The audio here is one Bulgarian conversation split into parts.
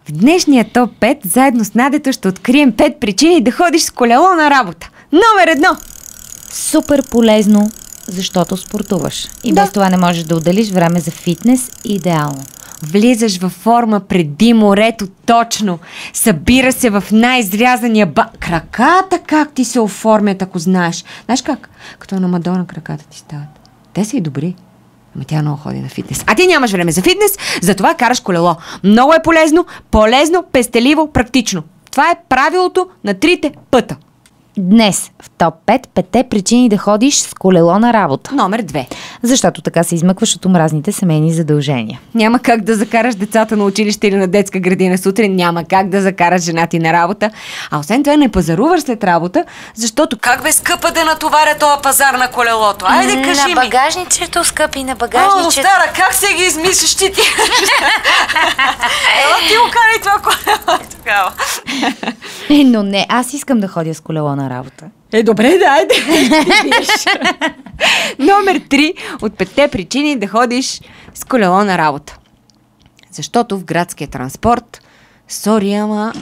В днешния топ 5 заедно с Надето ще открием 5 причини да ходиш с колело на работа. Номер 1. Супер полезно, защото спортуваш. И без това не можеш да отделиш време за фитнес. Идеално. Влизаш във форма преди морето, точно. Събира се в най-изрязания краката как ти се оформят, ако знаеш. Знаеш как? Като на Мадона краката ти стават. Те са и добри. Ама тя много ходи на фитнес. А ти нямаш време за фитнес, затова караш колело. Много е полезно, пестеливо, практично. Това е правилото на 3 пъта. Днес в топ 5 причини да ходиш с колело на работа. Номер 2. Защото така се измъкваш от омразните семейни задължения. Няма как да закараш децата на училище или на детска градина сутрин, няма как да закараш жена ти на работа. А освен това не пазаруваш след работа, защото как бе скъпа да натоваря този пазар на колелото? Айде, кажи ми. На багажничето, скъпи, на багажничето. О, стара, как се ги измислиш ти? Ела ти окарай това колело тогава. Но не, аз искам да ходя с колело на работа. Добре, да, айде. Номер 3 от 5 причини да ходиш с колело на работа. Защото в градския транспорт, сори, ама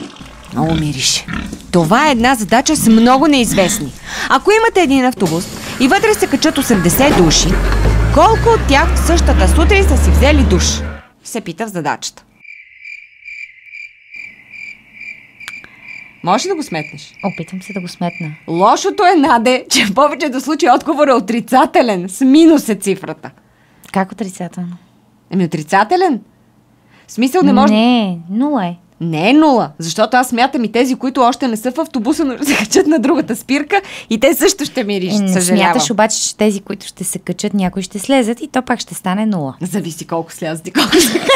много мирише. Това е една задача с много неизвестни. Ако имате един автобус и вътре се качат 80 души, колко от тях в същата сутрин са си взели душ? Се пита в задачата. Можеш ли да го сметнеш? Опитвам се да го сметна. Лошото е, Наде, че в повечето случаи отговор е отрицателен. С минус е цифрата. Как отрицателно? Отрицателен? В смисъл не може... Не, 0 е. Не е 0, защото аз смятам и тези, които още не са в автобуса, но се качат на другата спирка и те също ще мириш, Не съжалявам. смяташ обаче, че тези, които ще се качат, някои ще слезат и то пак ще стане 0. Зависи колко слязат и колко се качат.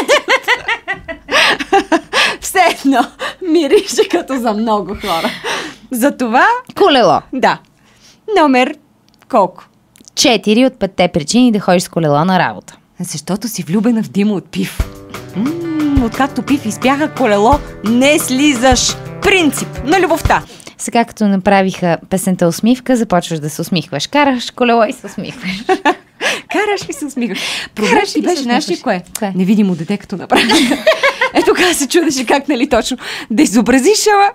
Все едно мирише като за много хора. Затова... Колело. Да. Номер колко? 4 от 5 причини да ходиш с колело на работа. Защото си влюбена в Димо от Пив. Откакто Пив изпяха колело, не слизаш. Принцип на любовта. Сега като направиха песента усмивка, започваш да се усмихваш. Караш колело и се усмихваш. Караш и се усмихваш. Прогрес ти беше, знаеш ли кое? Кое? Невидимо дете, като направи. Ето как се чудеше как, нали точно, да изобразиш, ама...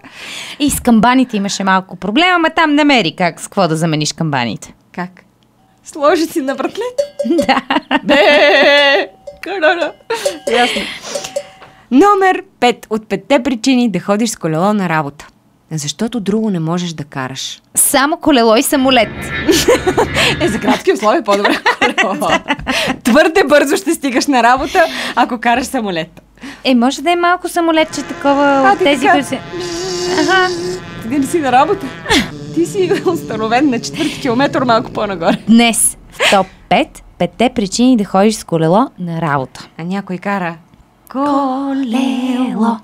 И с камбаните имаше малко проблема, ама там намери как, с какво да замениш камбаните. Как? Сложи си на вратлето? Да. Бе! Карара! Ясно. Номер 5 от 5 причини да ходиш с колело на работа. Защото друго не можеш да караш. Само колело и самолет. За градски условия по-добре колело. Твърде бързо ще стигаш на работа, ако караш самолет. Може да е малко самолетче такова от тези, които се... Ага. Ти не си на работа. Ти си установен на 4 километър малко по-нагоре. Днес в топ 5 причини да ходиш с колело на работа. А някой кара колело.